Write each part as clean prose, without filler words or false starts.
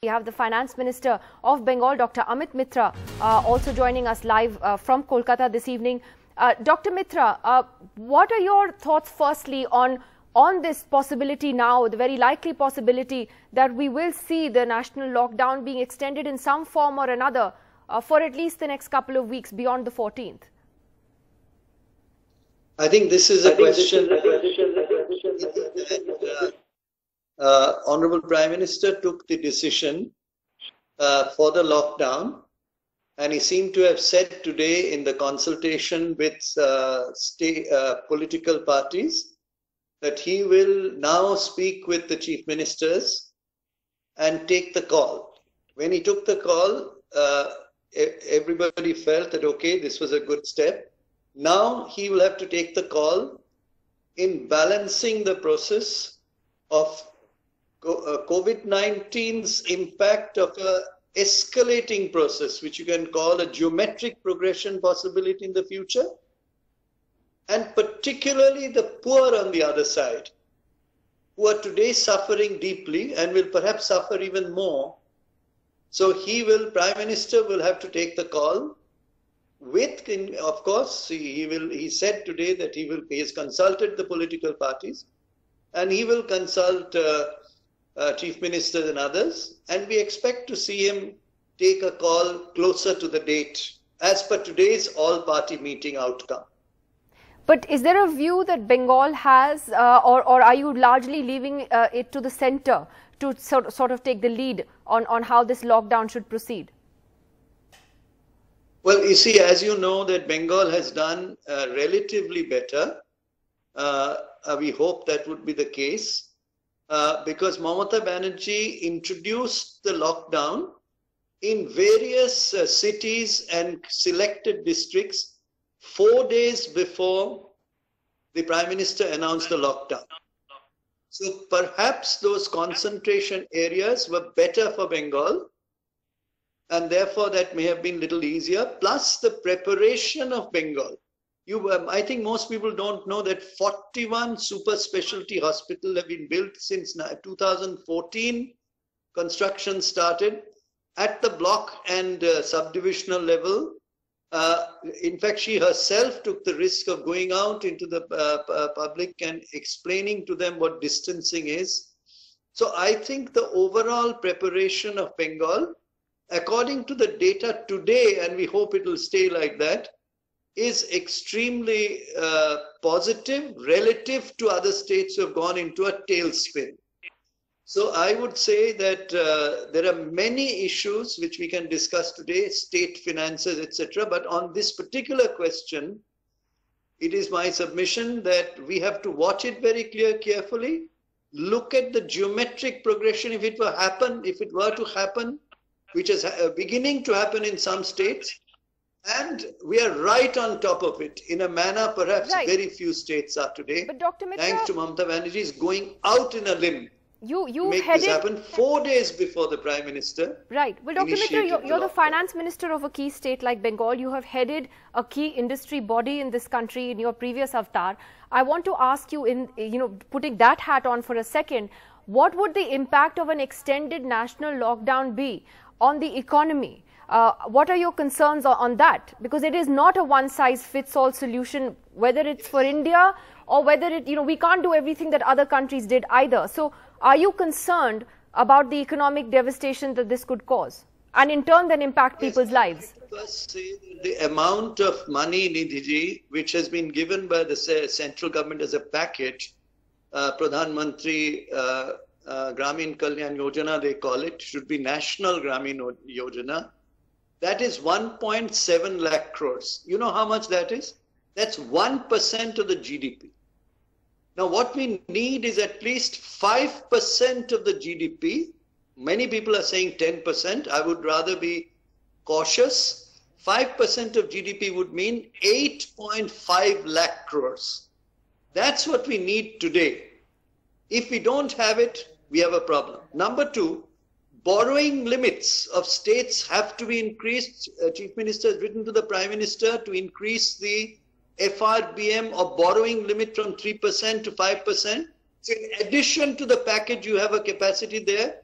We have the Finance Minister of Bengal, Dr. Amit Mitra, also joining us live from Kolkata this evening. Dr. Mitra, what are your thoughts firstly on this possibility now, the very likely possibility that we will see the national lockdown being extended in some form or another for at least the next couple of weeks beyond the 14th? I think this is a question. Honorable Prime Minister took the decision for the lockdown, and he seemed to have said today in the consultation with political parties that he will now speak with the chief ministers and take the call. When he took the call, everybody felt that, okay, this was a good step. Now he will have to take the call in balancing the process of COVID-19's impact of an escalating process, which you can call a geometric progression possibility in the future, and particularly the poor on the other side, who are today suffering deeply and will perhaps suffer even more. So Prime Minister will have to take the call with, of course, he said today that he has consulted the political parties, and he will consult chief ministers and others, and we expect to see him take a call closer to the date as per today's all-party meeting outcome. But is there a view that Bengal has, or are you largely leaving it to the centre to sort of take the lead on how this lockdown should proceed? Well, you see, as you know, that Bengal has done relatively better. We hope that would be the case. Because Mamata Banerjee introduced the lockdown in various cities and selected districts 4 days before the Prime Minister announced the lockdown. So perhaps those concentration areas were better for Bengal, and therefore that may have been a little easier, plus the preparation of Bengal. I think most people don't know that 41 super specialty hospitals have been built since 2014. Construction started at the block and subdivisional level. In fact, she herself took the risk of going out into the public and explaining to them what distancing is. So I think the overall preparation of Bengal, according to the data today, and we hope it will stay like that, is extremely positive relative to other states who have gone into a tailspin. So I would say that there are many issues which we can discuss today, state finances, etc. But on this particular question, it is my submission that we have to watch it very carefully, look at the geometric progression if it were to happen, which is beginning to happen in some states. And we are right on top of it in a manner perhaps very few states are today. But Dr. Mitra, thanks to Mamata Banerjee is going out in a limb to make this happen 4 days before the Prime Minister. Right. Well, Dr. Mitra, you're the Finance Minister of a key state like Bengal. You have headed a key industry body in this country in your previous avatar. I want to ask you, putting that hat on for a second, what would the impact of an extended national lockdown be on the economy? What are your concerns on that? Because it is not a one-size-fits-all solution, whether it's for India or whether we can't do everything that other countries did either. So are you concerned about the economic devastation that this could cause and in turn then impact people's lives? First say that the amount of money, Nidhiji, which has been given by the central government as a package, Pradhan Mantri Gramin Kalyan Yojana, they call it, should be National Gramin Yojana. That is 1.7 lakh crores. You know how much that is? That's 1% of the GDP. Now, what we need is at least 5% of the GDP. Many people are saying 10%. I would rather be cautious. 5% of GDP would mean 8.5 lakh crores. That's what we need today. If we don't have it, we have a problem. Number two, borrowing limits of states have to be increased. Chief Minister has written to the Prime Minister to increase the FRBM or borrowing limit from 3% to 5%. So in addition to the package, you have a capacity there.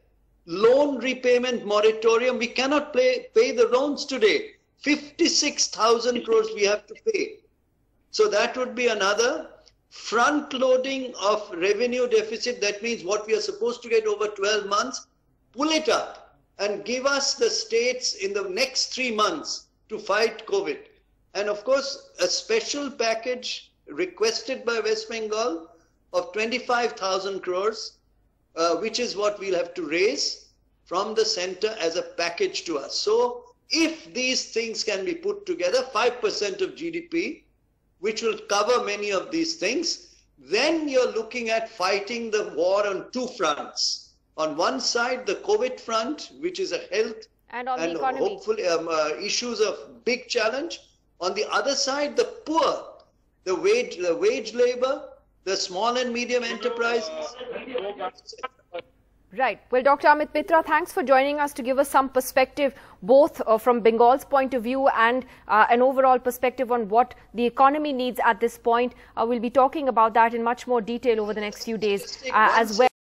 loan repayment moratorium. We cannot pay the loans today. 56,000 crores we have to pay. So that would be another front loading of revenue deficit. That means what we are supposed to get over 12 months, pull it up and give us the states in the next 3 months to fight COVID. And of course, a special package requested by West Bengal of 25,000 crores, which is what we'll have to raise from the center as a package to us. So if these things can be put together, 5% of GDP, which will cover many of these things, then you're looking at fighting the war on two fronts. On one side, the COVID front, which is a health and on the economy, hopefully issues of big challenge. On the other side, the poor, the wage labor, the small and medium enterprises. Right. Well, Dr. Amit Mitra, thanks for joining us to give us some perspective, both from Bengal's point of view and an overall perspective on what the economy needs at this point. We'll be talking about that in much more detail over the next few days as well.